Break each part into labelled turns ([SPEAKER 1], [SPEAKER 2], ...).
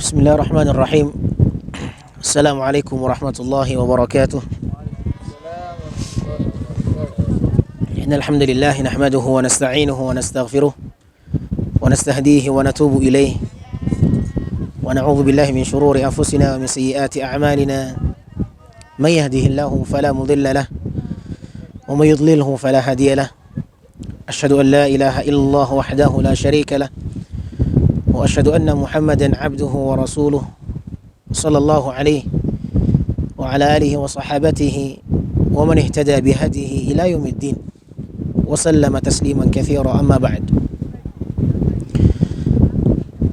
[SPEAKER 1] Bismillahirrahmanirrahim. Assalamualaikum warahmatullahi wabarakatuh. Innal hamdalillah nahmaduhu wa nasta'inuhu wa nastaghfiruh wa nastahdihi wa natubu ilayh wa na'udzu billahi min shururi anfusina wa min sayyiati a'malina. May yahdihillahu fala mudilla lahu wa may yudlilhu fala hadiya lahu. Asyhadu an la ilaha illallah wahdahu la syarika lahu wa asyhadu anna Muhammadan 'abduhu wa rasuluh sallallahu alaihi wa ala alihi wa sahabatihi wa man ihtada bihadihi ila yaumiddin wa sallama tasliman katsira, amma ba'd.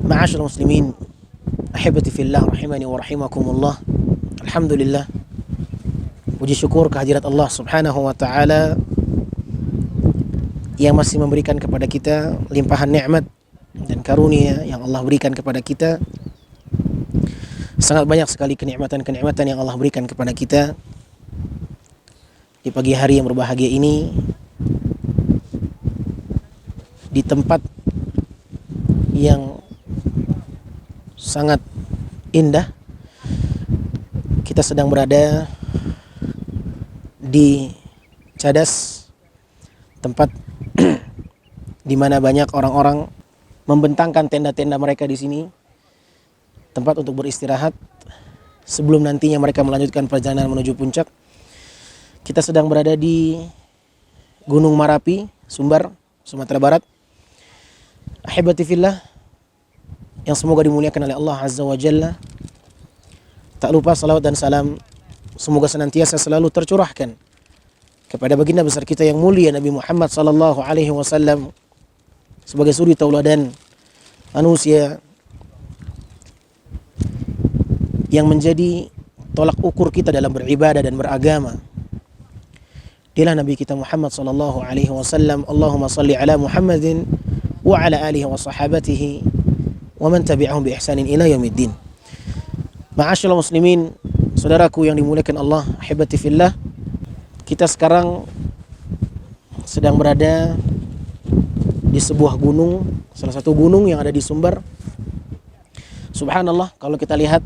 [SPEAKER 1] Ma'asyiral muslimin, ahibati fillah rahimani wa rahimakumullah. Alhamdulillah, puji syukur kehadirat Allah Subhanahu wa taala yang masih memberikan kepada kita limpahan nikmat dan karunia yang Allah berikan kepada kita. Sangat banyak sekali kenikmatan-kenikmatan yang Allah berikan kepada kita di pagi hari yang berbahagia ini, di tempat yang sangat indah. Kita sedang berada di Cadas, tempat di mana banyak orang-orang membentangkan tenda-tenda mereka di sini, tempat untuk beristirahat sebelum nantinya mereka melanjutkan perjalanan menuju puncak. Kita sedang berada di Gunung Marapi, Sumbar, Sumatera Barat. Ahibati fillah yang semoga dimuliakan oleh Allah Azza wa Jalla. Tak lupa salawat dan salam semoga senantiasa selalu tercurahkan kepada baginda besar kita yang mulia Nabi Muhammad sallallahu alaihi wasallam sebagai suri tauladan manusia yang menjadi tolak ukur kita dalam beribadah dan beragama. Dialah Nabi kita Muhammad sallallahu alaihi wasallam. Allahumma salli ala Muhammadin wa ala alihi wa sahabatihi wa man tabi'ahum bi ihsanin ila yaumiddin. Ma'asyiral muslimin, saudaraku yang dimuliakan Allah, ahibati fillah. Kita sekarang sedang berada di sebuah gunung, salah satu gunung yang ada di Sumbar. Subhanallah, kalau kita lihat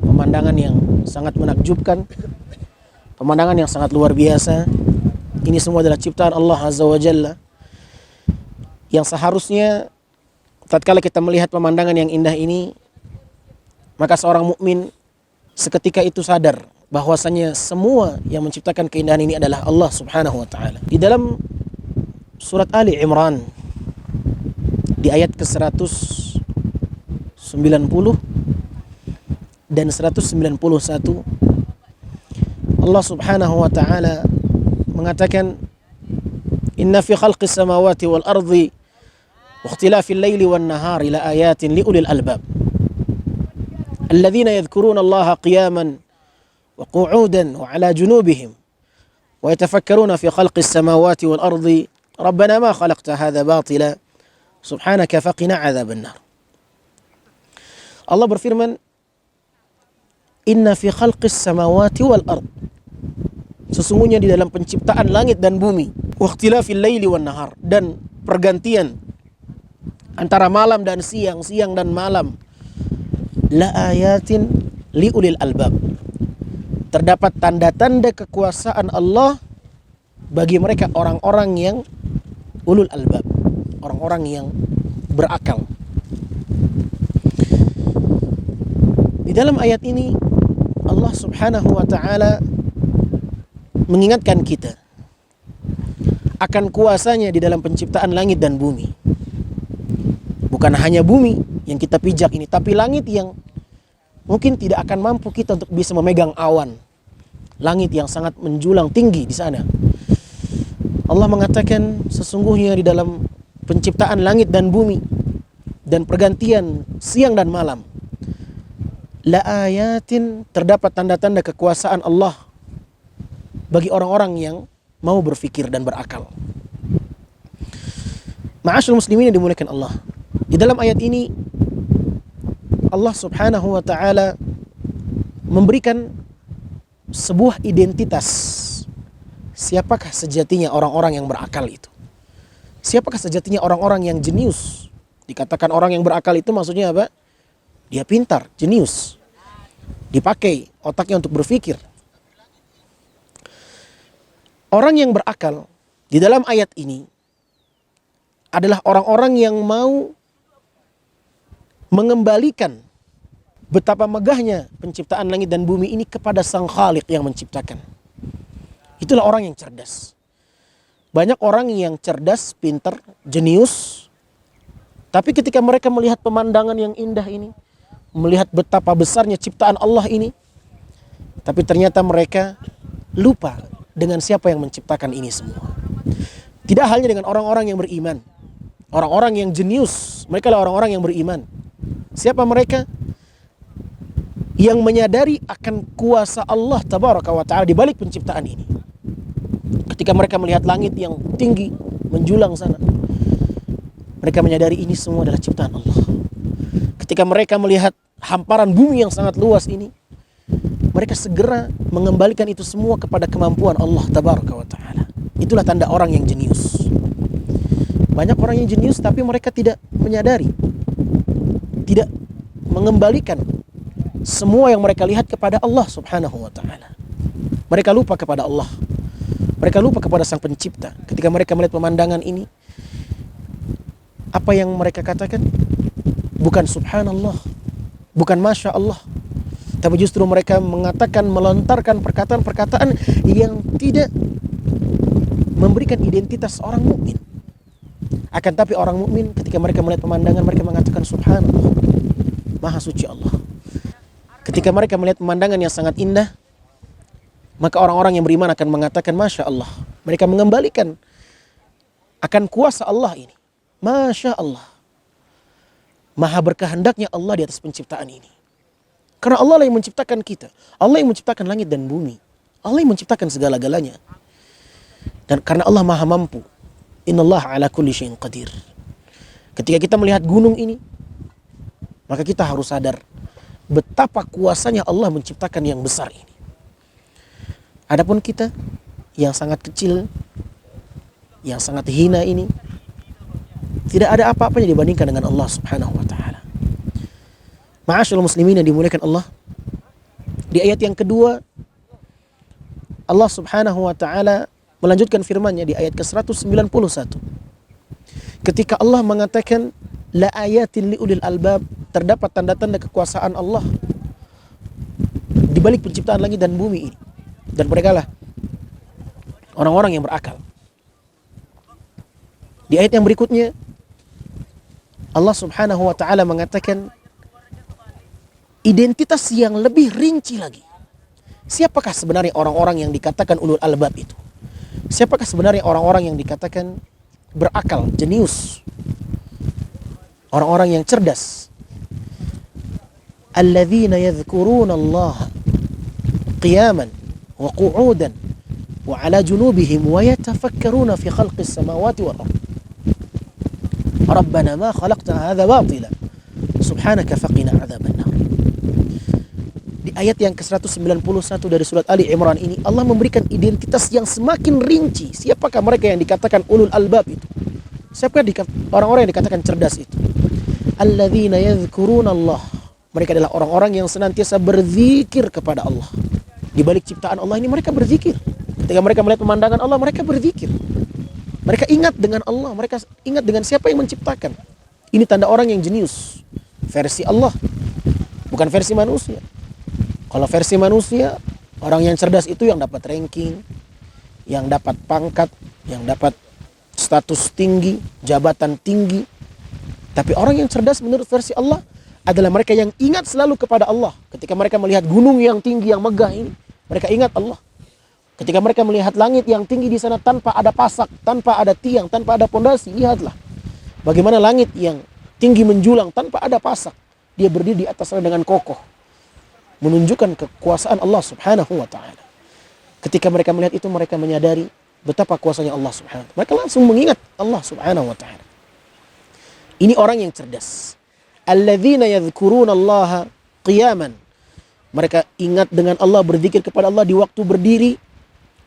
[SPEAKER 1] pemandangan yang sangat menakjubkan, pemandangan yang sangat luar biasa. Ini semua adalah ciptaan Allah Azza wa Jalla, yang seharusnya tatkala kita melihat pemandangan yang indah ini, maka seorang mukmin seketika itu sadar bahwasanya semua yang menciptakan keindahan ini adalah Allah Subhanahu wa taala. Di dalam surat Ali Imran di ayat ke-190 dan 191, Allah Subhanahu wa taala mengatakan, inna fi khalqis samawati wal ardi wa ikhtilafil laili wan nahari la ayatin li ulil albab alladhina yadhkuruna Allaha qiyaman wa qu'udan wa ala junubihim wa yatafakkaruna fi khalqis samawati wal ardi rabbana ma khalaqta hadha batila subhanaka faqina adzaban nar. Allah berfirman, inna fi khalqis samawati wal ard, sesungguhnya di dalam penciptaan langit dan bumi, wa ikhtilafil laili wan nahar, dan pergantian antara malam dan siang, siang dan malam, la ayatin li ulil albab, terdapat tanda-tanda kekuasaan Allah bagi mereka orang-orang yang ulul albab, orang-orang yang berakal. Di dalam ayat ini Allah Subhanahu wa taala mengingatkan kita akan kuasanya di dalam penciptaan langit dan bumi. Bukan hanya bumi yang kita pijak ini, tapi langit yang mungkin tidak akan mampu kita untuk bisa memegang awan. Langit yang sangat menjulang tinggi di sana. Allah mengatakan sesungguhnya di dalam penciptaan langit dan bumi dan pergantian siang dan malam, la ayatin, terdapat tanda-tanda kekuasaan Allah bagi orang-orang yang mau berfikir dan berakal. Ma'asyiral muslimin yang dimuliakan Allah, di dalam ayat ini Allah Subhanahu wa taala memberikan sebuah identitas. Siapakah sejatinya orang-orang yang berakal itu? Siapakah sejatinya orang-orang yang jenius? Dikatakan orang yang berakal itu maksudnya apa? Dia pintar, jenius. Dipakai otaknya untuk berpikir. Orang yang berakal di dalam ayat ini adalah orang-orang yang mau mengembalikan betapa megahnya penciptaan langit dan bumi ini kepada Sang Khalik yang menciptakan. Itulah orang yang cerdas. Banyak orang yang cerdas, pintar, jenius, tapi ketika mereka melihat pemandangan yang indah ini, melihat betapa besarnya ciptaan Allah ini, tapi ternyata mereka lupa dengan siapa yang menciptakan ini semua. Tidak hanya dengan orang-orang yang beriman, orang-orang yang jenius, mereka adalah orang-orang yang beriman. Siapa mereka? Yang menyadari akan kuasa Allah Tabaraka wa Ta'ala di balik penciptaan ini. Ketika mereka melihat langit yang tinggi menjulang sana, mereka menyadari ini semua adalah ciptaan Allah. Ketika mereka melihat hamparan bumi yang sangat luas ini, mereka segera mengembalikan itu semua kepada kemampuan Allah Tabaraka wa Ta'ala. Itulah tanda orang yang jenius. Banyak orang yang jenius tapi mereka tidak menyadari, tidak mengembalikan semua yang mereka lihat kepada Allah Subhanahu wa Ta'ala. Mereka lupa kepada Allah. Mereka lupa kepada Sang Pencipta. Ketika mereka melihat pemandangan ini, apa yang mereka katakan? Bukan subhanallah, bukan masya Allah, tapi justru mereka mengatakan, melontarkan perkataan-perkataan yang tidak memberikan identitas orang mukmin. Akan tapi orang mukmin ketika mereka melihat pemandangan, mereka mengatakan subhanallah, maha suci Allah. Ketika mereka melihat pemandangan yang sangat indah, maka orang-orang yang beriman akan mengatakan masya Allah. Mereka mengembalikan akan kuasa Allah ini. Masya Allah, maha berkehendaknya Allah di atas penciptaan ini. Karena Allah yang menciptakan kita, Allah yang menciptakan langit dan bumi, Allah yang menciptakan segala-galanya. Dan karena Allah maha mampu, innallaha ala kulli syai'in qadir. Ketika kita melihat gunung ini, maka kita harus sadar betapa kuasanya Allah menciptakan yang besar ini. Adapun kita yang sangat kecil, yang sangat hina ini, tidak ada apa-apanya dibandingkan dengan Allah Subhanahu wa Ta'ala. Ma'asyiral muslimin yang dimuliakan Allah, di ayat yang kedua Allah Subhanahu wa Ta'ala melanjutkan firman-Nya di ayat ke-191. Ketika Allah mengatakan la ayatin liulil albab, terdapat tanda-tanda kekuasaan Allah di balik penciptaan langit dan bumi ini, dan mereka lah orang-orang yang berakal. Di ayat yang berikutnya Allah Subhanahu wa Ta'ala mengatakan identitas yang lebih rinci lagi. Siapakah sebenarnya orang-orang yang dikatakan ulul albab itu? Siapakah sebenarnya orang-orang yang dikatakan berakal, jenius? Orang-orang yang cerdas. Alladzina yadhkuruna Allah qiyaman wa qu'udan wa ala junubihim wa yatafakkaruna fi khalqis samawati wal ardh. Rabbana ma khalaqta hadza batila subhanaka faqina adzaban nar. Di ayat yang ke-191 dari surat Ali Imran ini Allah memberikan identitas yang semakin rinci. Siapakah mereka yang dikatakan ulul albab itu? Siapakah orang-orang yang dikatakan cerdas itu? Alladzina yadhkuruna Allah. Mereka adalah orang-orang yang senantiasa berzikir kepada Allah. Di balik ciptaan Allah ini mereka berzikir. Ketika mereka melihat pemandangan Allah, mereka berzikir. Mereka ingat dengan Allah, mereka ingat dengan siapa yang menciptakan. Ini tanda orang yang jenius. Versi Allah, bukan versi manusia. Kalau versi manusia, orang yang cerdas itu yang dapat ranking, yang dapat pangkat, yang dapat status tinggi, jabatan tinggi. Tapi orang yang cerdas menurut versi Allah adalah mereka yang ingat selalu kepada Allah. Ketika mereka melihat gunung yang tinggi, yang megah ini, mereka ingat Allah. Ketika mereka melihat langit yang tinggi di sana tanpa ada pasak, tanpa ada tiang, tanpa ada pondasi, lihatlah bagaimana langit yang tinggi menjulang tanpa ada pasak. Dia berdiri di atas sana dengan kokoh, menunjukkan kekuasaan Allah Subhanahu wa Ta'ala. Ketika mereka melihat itu, mereka menyadari betapa kuasanya Allah Subhanahu wa Ta'ala. Mereka langsung mengingat Allah Subhanahu wa Ta'ala. Ini orang yang cerdas. Alladzina yadhkuruna Allah qiyaman. Mereka ingat dengan Allah, berzikir kepada Allah di waktu berdiri.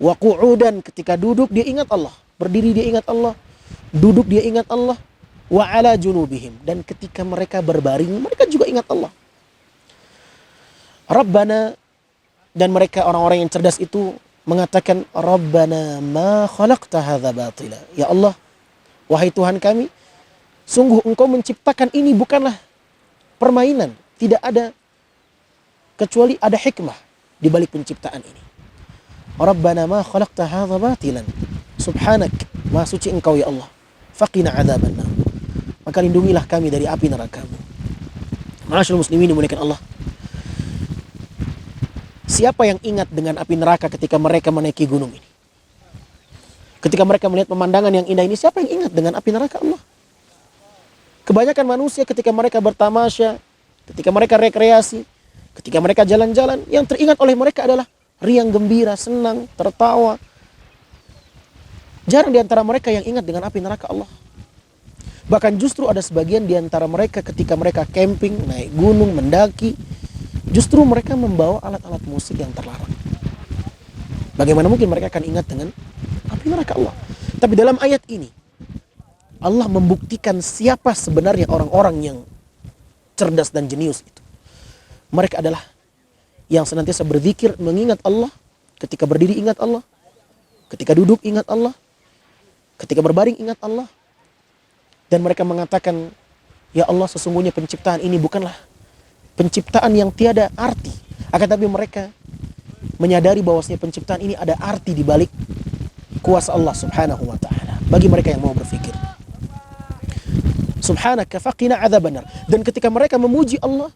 [SPEAKER 1] Wa qu'udan, ketika duduk dia ingat Allah, berdiri dia ingat Allah, duduk dia ingat Allah. Wa ala junubihim, dan ketika mereka berbaring mereka juga ingat Allah. Rabbana, dan mereka orang-orang yang cerdas itu mengatakan, Rabbana ma khalaqta hadza batila. Ya Allah, wahai Tuhan kami, sungguh Engkau menciptakan ini bukanlah permainan. Tidak ada kecuali ada hikmah di balik penciptaan ini. Rabbana ma khalaqta hadza batilan. Subhanak, maha suci Engkau ya Allah. Faqina adzabannar. Maka lindungilah kami dari api neraka-Mu. Ma'asyiral muslimin dimuliakan Allah. Siapa yang ingat dengan api neraka ketika mereka menaiki gunung ini? Ketika mereka melihat pemandangan yang indah ini, siapa yang ingat dengan api neraka Allah? Kebanyakan manusia ketika mereka bertamasya, ketika mereka rekreasi, ketika mereka jalan-jalan, yang teringat oleh mereka adalah riang gembira, senang, tertawa. Jarang di antara mereka yang ingat dengan api neraka Allah. Bahkan justru ada sebagian di antara mereka ketika mereka camping, naik gunung, mendaki, justru mereka membawa alat-alat musik yang terlarang. Bagaimana mungkin mereka akan ingat dengan api neraka Allah? Tapi dalam ayat ini, Allah membuktikan siapa sebenarnya orang-orang yang cerdas dan jenius itu. Mereka adalah yang senantiasa berzikir, mengingat Allah. Ketika berdiri ingat Allah, ketika duduk ingat Allah, ketika berbaring ingat Allah. Dan mereka mengatakan, ya Allah, sesungguhnya penciptaan ini bukanlah penciptaan yang tiada arti. Akan tapi mereka menyadari bahwasanya penciptaan ini ada arti di balik kuasa Allah Subhanahu wa taala. Bagi mereka yang mau berfikir. Subhanaka faqina adzabannar. Dan ketika mereka memuji Allah,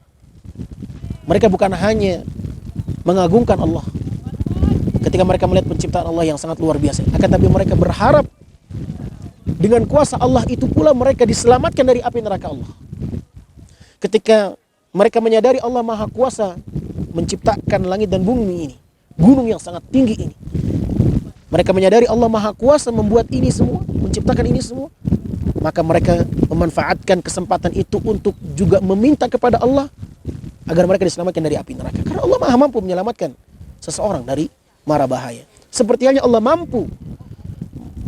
[SPEAKER 1] mereka bukan hanya mengagungkan Allah ketika mereka melihat penciptaan Allah yang sangat luar biasa, akan tapi mereka berharap dengan kuasa Allah itu pula mereka diselamatkan dari api neraka Allah. Ketika mereka menyadari Allah Maha Kuasa menciptakan langit dan bumi ini, gunung yang sangat tinggi ini, mereka menyadari Allah Maha Kuasa membuat ini semua, menciptakan ini semua, maka mereka memanfaatkan kesempatan itu untuk juga meminta kepada Allah agar mereka diselamatkan dari api neraka. Karena Allah Maha mampu menyelamatkan seseorang dari mara bahaya. Seperti halnya Allah mampu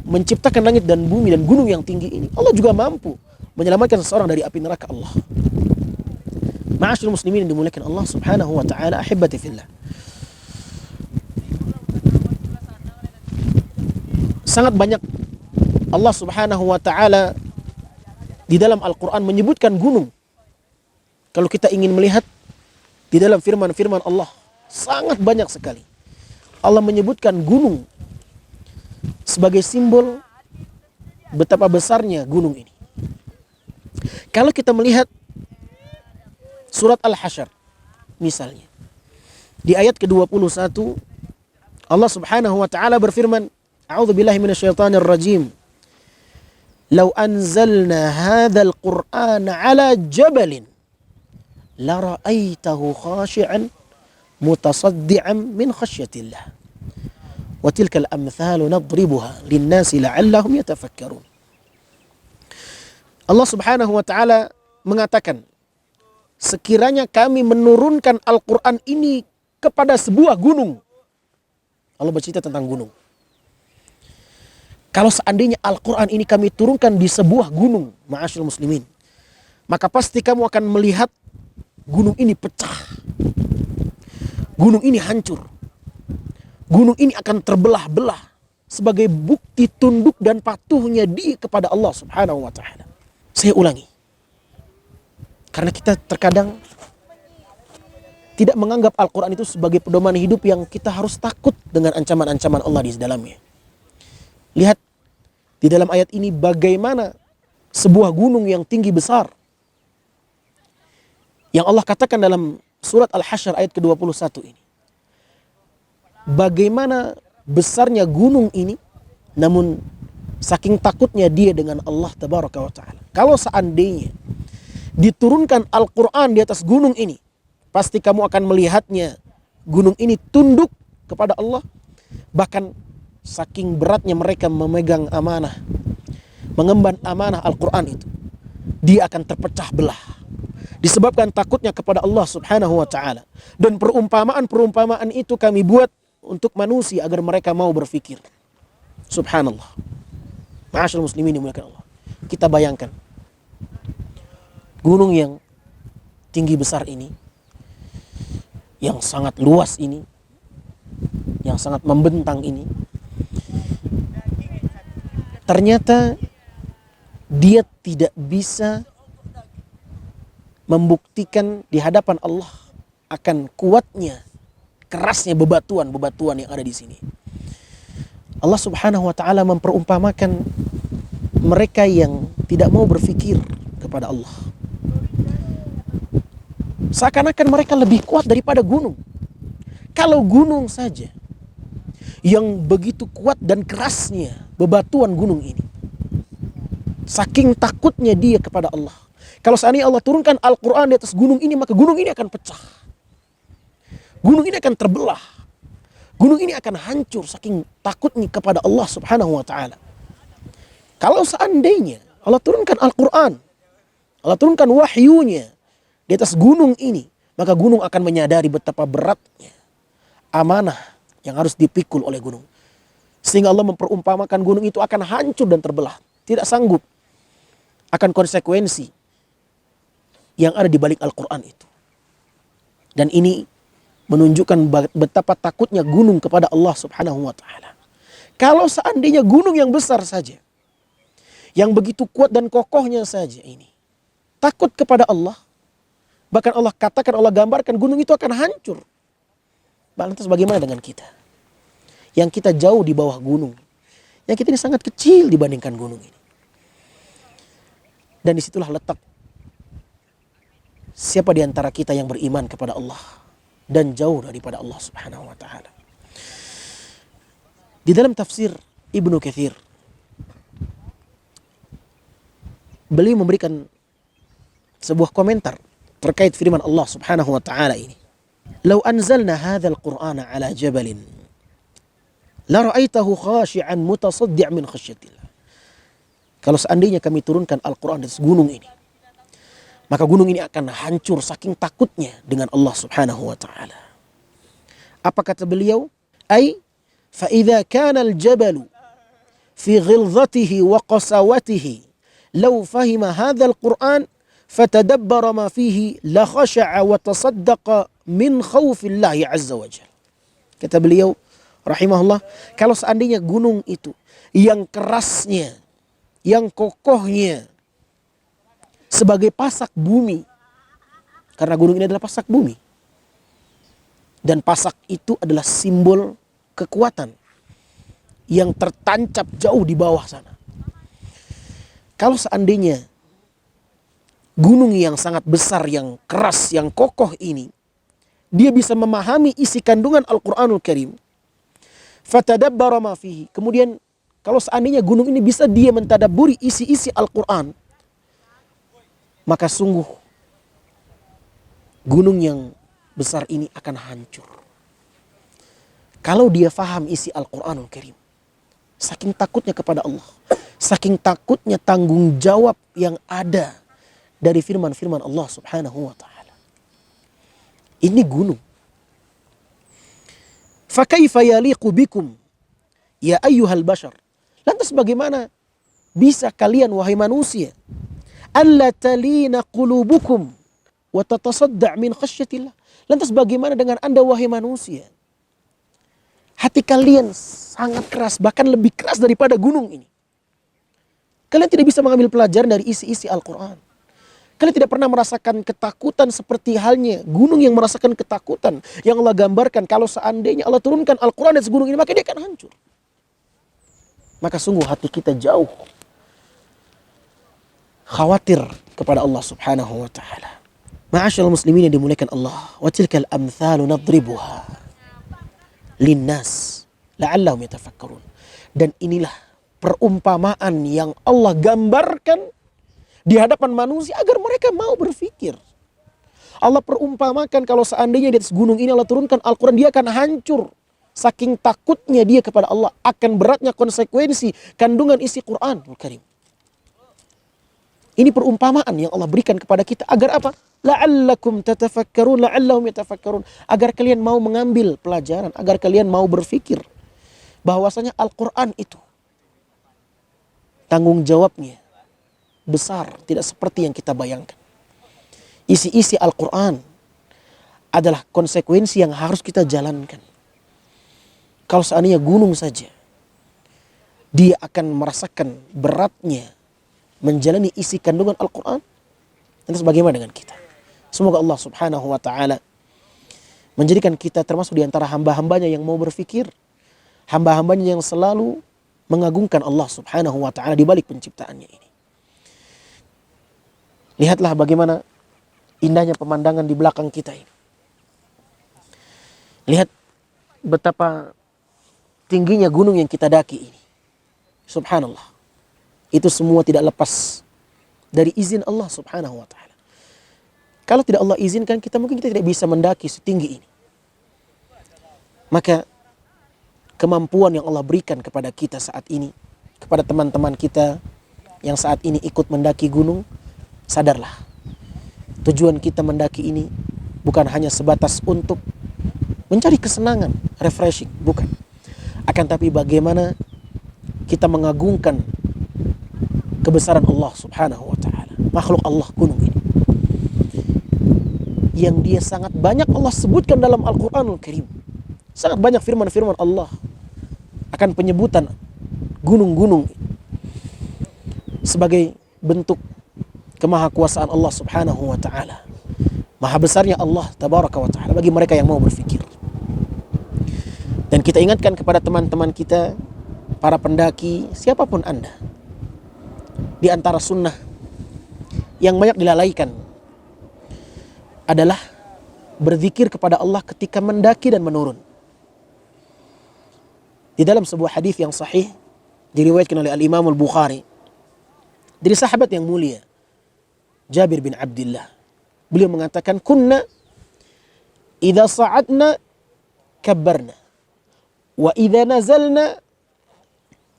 [SPEAKER 1] menciptakan langit dan bumi dan gunung yang tinggi ini, Allah juga mampu menyelamatkan seseorang dari api neraka Allah. Ma'asyiral muslimin yang dimuliakan Allah Subhanahu wa taala, ahibati fillah. Sangat banyak Allah Subhanahu wa taala di dalam Al-Qur'an menyebutkan gunung. Kalau kita ingin melihat di dalam firman-firman Allah, sangat banyak sekali Allah menyebutkan gunung sebagai simbol betapa besarnya gunung ini. Kalau kita melihat surat Al-Hasyr misalnya, di ayat ke-21 Allah Subhanahu wa taala berfirman, A'udzubillahi minasyaitonir rajim. Lau anzalna hadzal Qur'ana 'ala jabalin la ra'aitahu khashi'an mutasaddian min khasyatillah. Wa tilkal amthalu nadribuha lin-nasi la'allahum yatafakkarun. Allah Subhanahu wa taala mengatakan, sekiranya kami menurunkan Al-Qur'an ini kepada sebuah gunung. Allah bercerita tentang gunung. Kalau seandainya Al-Quran ini kami turunkan di sebuah gunung, ma'asyiral muslimin, maka pasti kamu akan melihat gunung ini pecah. Gunung ini hancur. Gunung ini akan terbelah-belah sebagai bukti tunduk dan patuhnya dia kepada Allah Subhanahu wa taala. Saya ulangi. Karena kita terkadang tidak menganggap Al-Quran itu sebagai pedoman hidup yang kita harus takut dengan ancaman-ancaman Allah di dalamnya. Lihat di dalam ayat ini bagaimana sebuah gunung yang tinggi besar yang Allah katakan dalam surat Al-Hasyr ayat ke-21 ini. Bagaimana besarnya gunung ini, namun saking takutnya dia dengan Allah Tabaraka wa Ta'ala. Kalau seandainya diturunkan Al-Quran di atas gunung ini, pasti kamu akan melihatnya gunung ini tunduk kepada Allah. Bahkan saking beratnya mereka memegang amanah, mengemban amanah Al-Quran itu, dia akan terpecah belah disebabkan takutnya kepada Allah Subhanahu wa ta'ala. Dan perumpamaan itu kami buat untuk manusia agar mereka mau berfikir. Subhanallah. Ma'asyiral muslimin dimuliakan Allah. Kita bayangkan gunung yang tinggi besar ini yang sangat luas ini, yang sangat membentang ini, ternyata dia tidak bisa membuktikan di hadapan Allah akan kuatnya, kerasnya bebatuan-bebatuan yang ada di sini. Allah Subhanahu wa taala memperumpamakan mereka yang tidak mau berfikir kepada Allah. Seakan-akan mereka lebih kuat daripada gunung. Kalau gunung saja yang begitu kuat dan kerasnya bebatuan gunung ini, saking takutnya dia kepada Allah. Kalau seandainya Allah turunkan Al-Quran di atas gunung ini, maka gunung ini akan pecah. Gunung ini akan terbelah. Gunung ini akan hancur saking takutnya kepada Allah Subhanahu wa ta'ala. Kalau seandainya Allah turunkan Al-Quran, Allah turunkan wahyunya di atas gunung ini, maka gunung akan menyadari betapa beratnya amanah yang harus dipikul oleh gunung. Sehingga Allah memperumpamakan gunung itu akan hancur dan terbelah. Tidak sanggup akan konsekuensi yang ada di balik Al-Quran itu. Dan ini menunjukkan betapa takutnya gunung kepada Allah Subhanahu wa ta'ala. Kalau seandainya gunung yang besar saja, yang begitu kuat dan kokohnya saja ini, takut kepada Allah, bahkan Allah katakan, Allah gambarkan gunung itu akan hancur. Lantas bagaimana dengan kita? Yang kita jauh di bawah gunung. Yang kita ini sangat kecil dibandingkan gunung ini. Dan disitulah letak siapa di antara kita yang beriman kepada Allah dan jauh daripada Allah Subhanahu wa ta'ala. Di dalam tafsir Ibnu Katsir, beliau memberikan sebuah komentar terkait firman Allah Subhanahu wa ta'ala ini. "Lau anzalna hadzal Qur'ana 'ala jabalin la ra'aitahu khashi'an mutasaddi' min khasyatillah." Kalau seandainya kami turunkan Al-Qur'an di gunung ini, maka gunung ini akan hancur saking takutnya dengan Allah Subhanahu wa ta'ala. Apa kata beliau? Ay fa idza kana al-jabalu fi ghilzatihi wa qasawatihi law fahima hadzal Qur'an fatadabbara ma fihi la khasha'a wa tasaddaqa min khaufillahi azza wa jalla. Kata beliau rahimahullah, kalau seandainya gunung itu yang kerasnya, yang kokohnya sebagai pasak bumi, karena gunung ini adalah pasak bumi, dan pasak itu adalah simbol kekuatan yang tertancap jauh di bawah sana. Kalau seandainya gunung yang sangat besar, yang keras, yang kokoh ini, dia bisa memahami isi kandungan Al-Quranul Karim, fatadabbara ma fihi, kemudian kalau seandainya gunung ini bisa dia mentadabburi isi-isi Al-Quran, maka sungguh gunung yang besar ini akan hancur. Kalau dia faham isi Al-Quranul Karim, saking takutnya kepada Allah, saking takutnya tanggung jawab yang ada dari firman-firman Allah Subhanahu wa ta'ala. Ini gunung. Fakaifa yaliqu bikum ya ayyuhal bashar. Lantas bagaimana bisa kalian wahai manusia, alla talina qulubukum wa tatasadda' min khasyatillah. Lantas bagaimana dengan Anda wahai manusia? Hati kalian sangat keras, bahkan lebih keras daripada gunung ini. Kalian tidak bisa mengambil pelajaran dari isi-isi Al-Quran. Kalian tidak pernah merasakan ketakutan seperti halnya gunung yang merasakan ketakutan yang Allah gambarkan. Kalau seandainya Allah turunkan Al-Quran dari gunung ini, maka dia akan hancur. Maka sungguh hati kita jauh khawatir kepada Allah Subhanahu wa ta'ala. Ma'asyiral muslimin yang dimuliakan Allah, wa tilkal amthalu nadribuha linnas la'allahum yatafakkarun. Dan inilah perumpamaan yang Allah gambarkan di hadapan manusia agar mereka mau berfikir. Allah perumpamakan kalau seandainya di atas gunung ini Allah turunkan Al-Quran, dia akan hancur. Saking takutnya dia kepada Allah, akan beratnya konsekuensi kandungan isi Quranul Karim. Ini perumpamaan yang Allah berikan kepada kita agar apa? La'allakum tatafakkarun, la'allahum yatafakkarun. Agar kalian mau mengambil pelajaran, agar kalian mau berfikir bahwasanya Al-Quran itu tanggung jawabnya besar, tidak seperti yang kita bayangkan. Isi-isi Al-Quran adalah konsekuensi yang harus kita jalankan. Kalau seandainya gunung saja, dia akan merasakan beratnya menjalani isi kandungan Al-Quran, lantas bagaimana dengan kita? Semoga Allah subhanahu wa ta'ala menjadikan kita termasuk di antara hamba-hambanya yang mau berfikir, hamba-hambanya yang selalu mengagungkan Allah subhanahu wa ta'ala di balik penciptaannya ini. Lihatlah bagaimana indahnya pemandangan di belakang kita ini. Lihat betapa tingginya gunung yang kita daki ini. Subhanallah. Itu semua tidak lepas dari izin Allah subhanahu wa ta'ala. Kalau tidak Allah izinkan, mungkin kita tidak bisa mendaki setinggi ini. Maka kemampuan yang Allah berikan kepada kita saat ini, kepada teman-teman kita yang saat ini ikut mendaki gunung, sadarlah. Tujuan kita mendaki ini bukan hanya sebatas untuk mencari kesenangan, refreshing, bukan. Akan tapi bagaimana kita mengagungkan kebesaran Allah subhanahu wa ta'ala. Makhluk Allah gunung ini, yang dia sangat banyak Allah sebutkan dalam Al-Quranul Karim. Sangat banyak firman-firman Allah akan penyebutan gunung-gunung sebagai bentuk kemahakuasaan Allah subhanahu wa ta'ala. Maha besarnya Allah tabaraka wa ta'ala bagi mereka yang mau berfikir. Dan kita ingatkan kepada teman-teman kita, para pendaki, siapapun Anda, di antara sunnah yang banyak dilalaikan adalah berzikir kepada Allah ketika mendaki dan menurun. Di dalam sebuah hadis yang sahih diriwayatkan oleh Al-Imam Al-Bukhari dari sahabat yang mulia Jabir bin Abdullah, beliau mengatakan, kunna idza sa'adna kabbarna wa idza nazalna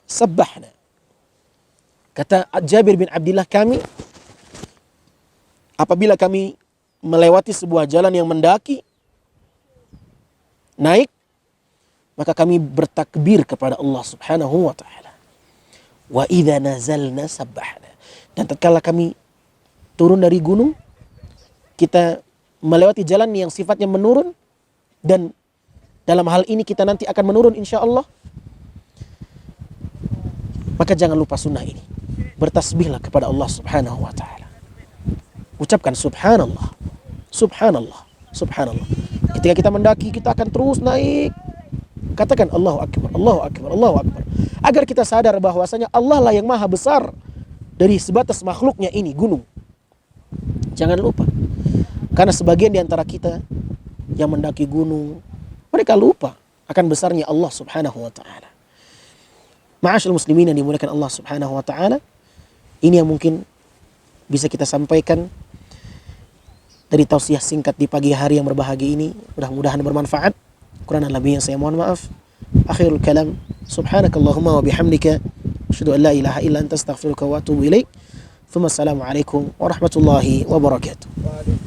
[SPEAKER 1] sabbahna. Kata Jabir bin Abdullah, kami apabila kami melewati sebuah jalan yang mendaki, naik, maka kami bertakbir kepada Allah subhanahu wa ta'ala. Wa idza nazalna sabbahna. Dan tatkala kami turun dari gunung, kita melewati jalan yang sifatnya menurun, dan dalam hal ini kita nanti akan menurun insyaallah, maka jangan lupa sunnah ini. Bertasbihlah kepada Allah subhanahu wa ta'ala. Ucapkan subhanallah, subhanallah, subhanallah. Ketika kita mendaki, kita akan terus naik. Katakan Allahu Akbar, Allahu Akbar, Allahu Akbar. Agar kita sadar bahwasanya Allah lah yang maha besar dari sebatas makhluknya ini, gunung. Jangan lupa. Karena sebagian di antara kita yang mendaki gunung, mereka lupa akan besarnya Allah subhanahu wa ta'ala. Ma'asyil muslimin yang dimuliakan Allah subhanahu wa ta'ala, ini yang mungkin bisa kita sampaikan dari tausiah singkat di pagi hari yang berbahagia ini. Mudah-mudahan bermanfaat. Kurang dan lebihnya saya mohon maaf. Akhirul kalam, subhanakallahumma wa bihamdika, asyhadu an la ilaha illa anta astaghfiruka wa atubu ilaik. Assalamualaikum warahmatullahi wabarakatuh.